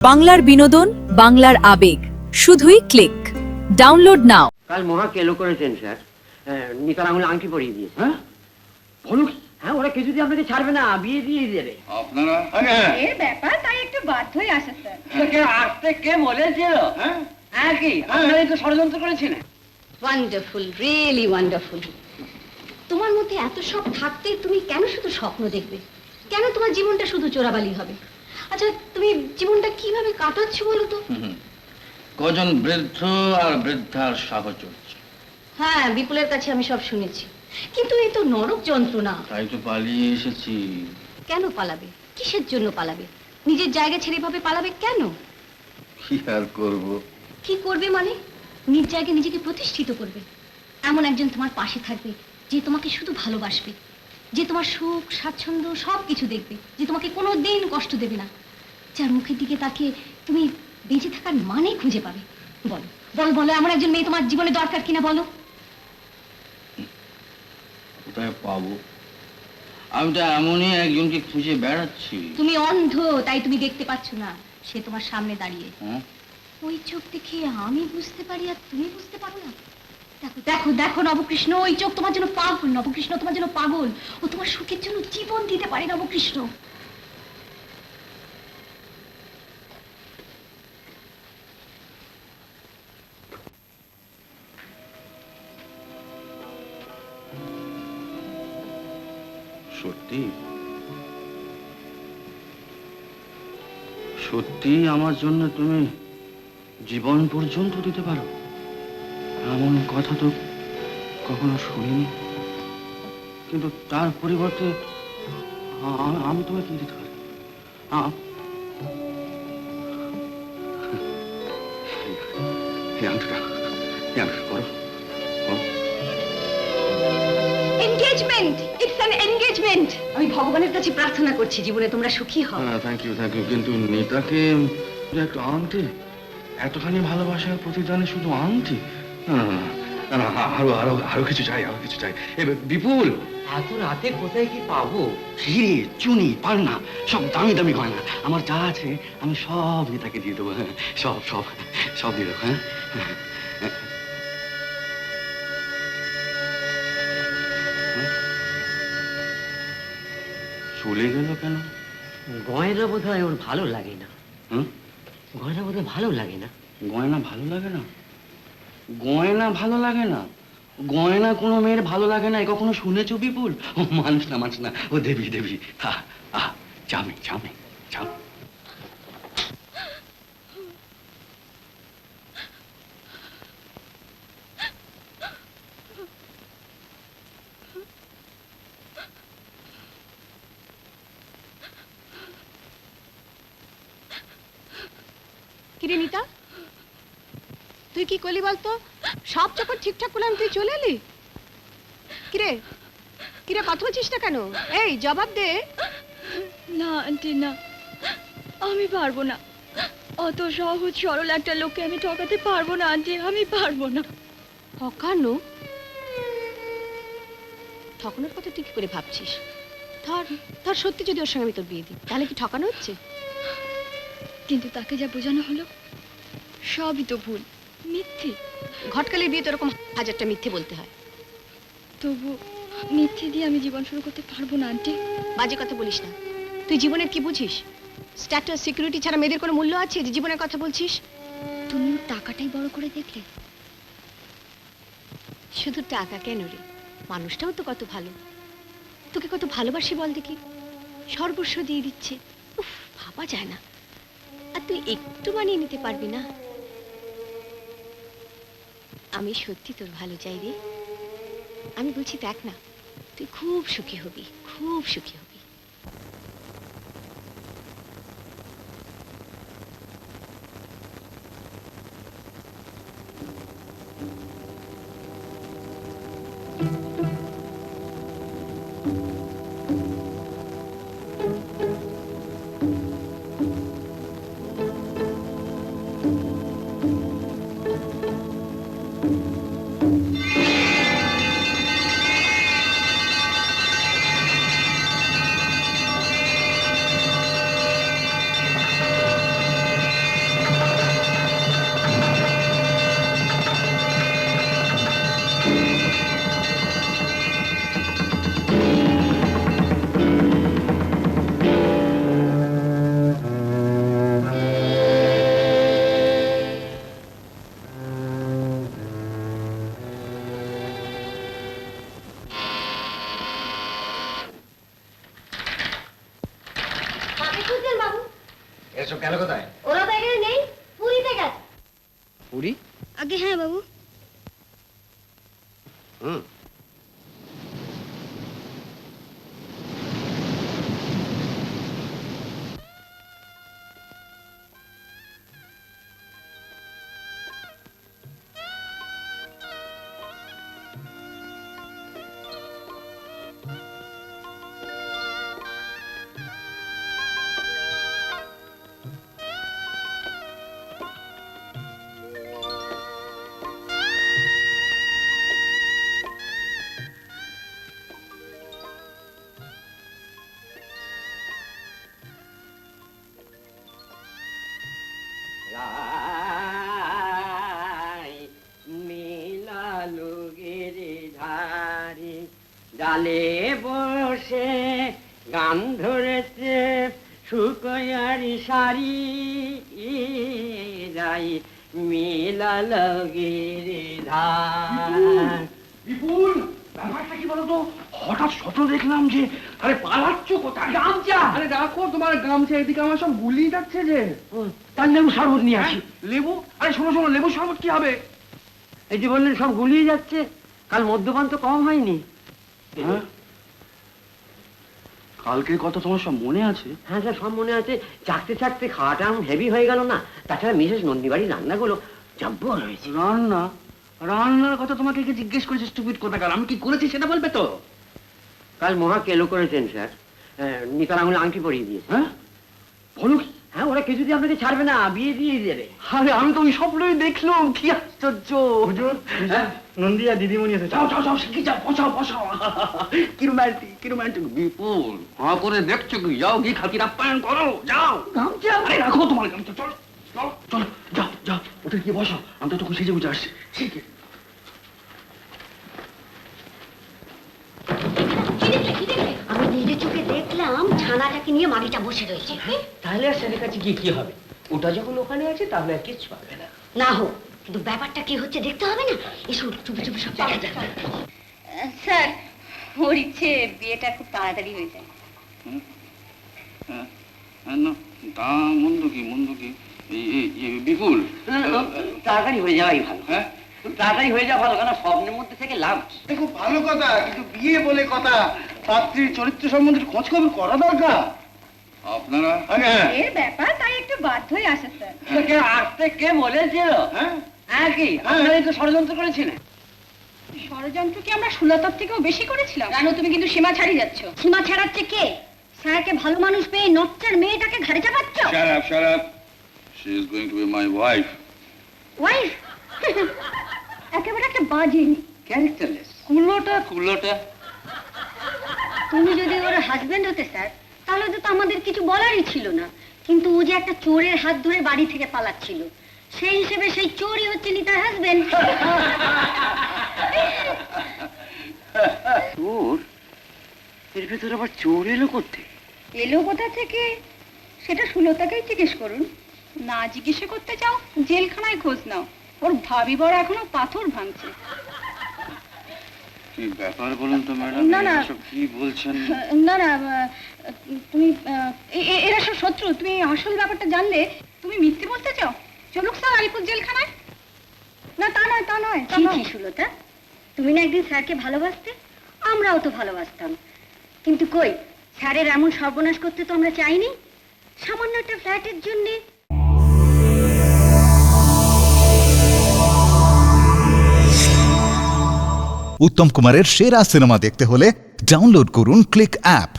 বাংলার বিনোদন, বাংলার আবেগ, শুধুই ক্লিক। ডাউনলোড নাও। কাল মহা কেলো করেছেন স্যার। নিতার আঙুলে আংটি পরিয়ে দিয়েছে। হ্যাঁ বলো কি? হ্যাঁ, ওরা কিছুতেই আপনাকে ছাড়বে না, বিয়ে দিয়ে দেবে। আপনারা এর ব্যাপার তাই একটু বাধ্য হয়ে আসে স্যার। তোকে আসতে কে বলেছিল? হ্যাঁ কি আপনারাই তো ষড়যন্ত্র করেছিলেন। Wonderful, really wonderful. তোমার মধ্যে এত সব থাকতে তুমি কেন শুধু স্বপ্ন দেখবে? কেন তোমার জীবনটা শুধু চোরাবালি হবে? আচ্ছা, তুমি জীবনটা কিভাবে কাটাচ্ছ বলো তো? কজন বৃদ্ধ আর বৃদ্ধার সাহচর্য। হ্যাঁ, বিপুলের কাছে আমি সব শুনেছি, কিন্তু এই তো নরক যন্ত্রণা। তাই তো পালিয়ে এসেছি। কেন পালাবে? কিসের জন্য পালাবে? নিজের জায়গা ছেড়ে এভাবে পালাবে কেন? কি আর করব? কি করবে মানে? নিজ জায়গায় নিজেকে প্রতিষ্ঠিত করবে। এমন একজন তোমার পাশে থাকবে যে তোমাকে শুধু ভালোবাসবে, যে তোমার সুখ স্বাচ্ছন্দ্য সব কিছু দেখবে, যে তোমাকে কোনো দিন কষ্ট দেবে না, যার মুখের দিকে তাকিয়ে তুমি বেঁচে থাকার মানে খুঁজে পাবে। বলো বলো বলো, এমন একজন মেয়ে তোমার জীবনে দরকার কিনা বলো? কোথায় পাবো? আমি তো এমনই একজনকে খুঁজে বেড়াচ্ছি। তুমি অন্ধ, তাই তুমি দেখতে পাচ্ছ না। সে তোমার সামনে দাঁড়িয়ে। হ্যাঁ? ওই চোখ দেখে আমি বুঝতে পারি আর তুমি বুঝতে পারো না। দেখো দেখো দেখো নবকৃষ্ণ, ওই চোখ তোমার জন্য পাগল। নবকৃষ্ণ তোমার জন্য পাগল। ও তোমার সুখের জন্য জীবন দিতে পারে নবকৃষ্ণ। সত্যি সত্যি আমার জন্য তুমি জীবন পর্যন্ত দিতে পারো? এমন কথা তো কখনো শুনিনি। কিন্তু তার পরিবর্তে আমি তোমায় কি দিতে পারি? Engagement, it's an engagement. আমি ভগবানের কাছে প্রার্থনা করছি জীবনে তোমরা সুখী হও। থ্যাংক ইউ কিন্তু নেতাকে একটা আংটি, এতখানি ভালোবাসার প্রতিদানে শুধু আংটি? না, না, আরো আরো আরো কিছু চাই, আরো কিছু চাই। বিপুল, এত রাতে কোথায় কি পাবো? হিরে, চুনি, পালনা, সব দামি দামি গয়না আমার যা আছে আমি সব নেতাকে দিয়ে দেবো। হ্যাঁ, সব সব সব দিয়ে দেবো। হ্যাঁ, চলে গেল কেন? গয়না বোধ হয় ওর ভালো লাগে না। হুম? গয়না বোধ হয় ভালো লাগে না। গয়না ভালো লাগে না? গয়না ভালো লাগে না? গয়না কোনো মেয়ের ভালো লাগে না এ কখনো শুনেছো বিপুল? ও মানুষ না, মানুষ না, ও দেবী, দেবী। জামি জামি জাম। কিরে নিতা, তুই কি করলি বলতো? সব যখন ঠিকঠাক করলাম তুই চলে এলি? কিরে কিরে কথা বলছিস না কেন? এই জবাব দে। না আন্টি, না, আমি পারবো না। অত সহজ সরল একটা লোককে আমি ঠকাতে পারবো না আন্টি, আমি পারবো না। ঠকানো? ঠকানোর কথা তুই কি করে ভাবছিস? ধর ধর সত্যি যদি ওর সঙ্গে আমি তোর বিয়ে দিই, তাহলে কি ঠকানো হচ্ছে? কিন্তু তাকে যা বোঝানো হলো সবই তো ভুল, মিথ্যে। ঘটকালের বিয়ে তো এরকম হাজারটা মিথ্যে বলতে হয়। তবু মিথ্যে দিয়ে আমি জীবন শুরু করতে পারবো না আন্টি। বাজে কথা বলিস না। তুই জীবনের কি বুঝিস? স্ট্যাটাস সিকিউরিটি ছাড়া মেয়েদের কোনো মূল্য আছে যে জীবনের কথা বলছিস? তুমি ওর টাকাটাই বড় করে দেখলে। শুধু টাকা কেন রে, মানুষটাও তো কত ভালো। তোকে কত ভালোবাসি বল দেখি, সর্বস্ব দিয়ে দিচ্ছে। উফ, ভাবা যায় না। আর তুই একটু মানিয়ে নিতে পারবি না? আমি সত্যি তোর ভালো চাই রে। আমি বলছি দেখ না, তুই খুব সুখী হবি, খুব সুখী হবি। ওরা তো এখানে নেই, পুরীতে গেছে। পুরী? আগে হ্যাঁ বাবু। হুম। মিলালো গিরি ধারি ডালে বসে গান ধরেছে শুকয়ারি শাড়ি যাই মিলালো গিরি ধার। বিপুল, ব্যাপারটা কি বলতো? হঠাৎ স্বপ্ন দেখলাম যে, আরে পালাচ্ছ কোথায়? গামছা! আরে দেখো তোমার গামছা, এদিকে আমার সব গুলিয়ে যাচ্ছে যে। তার লেবু শরবত নিয়ে আসি। লেবু? আরে শোনো শোনো, লেবু শরবত কি হবে? এই যে বললেন সব গুলিয়ে যাচ্ছে, কাল মদ্যপান তো কম হয়নি। হ্যাঁ? কালকের কথা তোমার সব মনে আছে? হ্যাঁ স্যার, সব মনে আছে। চাকতে চাকতে খাওয়াটা হেভি হয়ে গেল না? তাছাড়া মিসেস নন্দীবাড়ির রান্নাগুলো জব্বর হয়েছে। রান্না? রান্নার কথা তোমাকে কে জিজ্ঞেস করেছে স্টুপিড কোথাকার? আমি কি করেছি সেটা বলবে তো? কাল মহা কেলো করেছেন স্যার, নিকার আঙুলে আংটি পরিয়ে দিয়েছে। হ্যাঁ? বলো কি? হ্যাঁ, ওরা কিছুতেই আপনাকে ছাড়বে না, বিয়ে দিয়ে দেবে। আরে আমি তো ওই স্বপ্নই দেখলাম, কি আশ্চর্য! হুজুর, নন্দিয়া দিদিমণি এসেছে। যাও যাও যাও, শিখে যাও, বসাও বসাও। কি রোম্যান্টিক, কি রোম্যান্টিক! বিপুল, হা করে দেখছো কি? যাও কি খাতির আপ্যায়ন করো, যাও। গামছা? আরে রাখো তোমার গামছা, চলো চলো চলো, যাও যাও, ওদের গিয়ে বসাও, আমি তো তখন সেজে বুঝে আসছি। শিখে আমি নিজের চোখে দেখলাম ছানাটাকে নিয়ে মাটিটা বসে রয়েছে। তাহলে আর স্যারের কাছে গিয়ে কি হবে? ওটা যখন ওখানে আছে তাহলে আর কিচ্ছু পাবে না। না হোক, কিন্তু ব্যাপারটা কি হচ্ছে দেখতে হবে না? এসো চুপি চুপি সব দেখা যাবে। স্যার, ওর ইচ্ছে বিয়েটা খুব তাড়াতাড়ি হয়ে যায়। না, তা মন্দ কি, মন্দ কি? বিপুল, তাড়াতাড়ি হয়ে যাওয়াই ভালো। হ্যাঁ? তাড়াতাড়ি হয়ে যাওয়া ভালো, কারণ স্বপ্নের মধ্যে থেকে লাভ কি? খুব ভালো কথা, কিন্তু বিয়ে বলে কথা, পাত্রীর চরিত্র সম্বন্ধে খোঁজ খবর করা দরকার। আপনারা? এর ব্যাপার, তাই একটু বাধ্য হয়ে আসে স্যার। তোকে আসতে কে বলেছিল? হ্যাঁ কি আপনারাই তো ষড়যন্ত্র করেছিলেন। ষড়যন্ত্র কি আমরা সুলতার থেকেও বেশি করেছিলাম? জানো, তুমি কিন্তু সীমা ছাড়িয়ে যাচ্ছ। সীমা ছাড়াচ্ছে কে? স্যারকে ভালো মানুষ পেয়ে নচ্চার মেয়েটাকে ঘাড়ে চাপাচ্ছ? Shut up. She is going to be my wife. Wife? একেবারে একটা বাজে। ক্যারেক্টারলেস। কুলোটা। তুমি যদি ওর হাজবেন্ড হতে স্যার, তাহলে তো আমাদের কিছু বলারই ছিল না। কিন্তু ও যে একটা চোরের হাত ধরে বাড়ি থেকে পালাচ্ছিল, সেই হিসেবে সেই চোরই হচ্ছে নিতার হাজবেন্ড। চোর? এর ভেতর আবার চোর এলো করতে? এলো কোথা থেকে সেটা সুলতাকেই জিজ্ঞেস করুন। না জিজ্ঞেস করতে চাও, জেলখানায় খোঁজ নাও। ওর ভাবি বড় এখনো পাথর ভাঙছে। কি ব্যাপার বলুন তো ম্যাডাম? না, না। এসব কি বলছেন? না না, তুমি এরা সব শত্রু। তুমি আসল ব্যাপারটা জানলে তুমি মিথ্যে বলতে চাও। চলুক স্যার আলিপুর জেলখানায়। না, তা নয়, তা নয়, তা ছি নয়। ছি সুলতা, তুমি না একদিন স্যারকে ভালোবাসতে? আমরাও তো ভালোবাসতাম, কিন্তু কই, স্যারের এমন সর্বনাশ করতে তো আমরা চাইনি। সামান্য একটা ফ্ল্যাটের জন্যে। উত্তম কুমারের সেরা সিনেমা দেখতে হলে ডাউনলোড করুন ক্লিক অ্যাপ।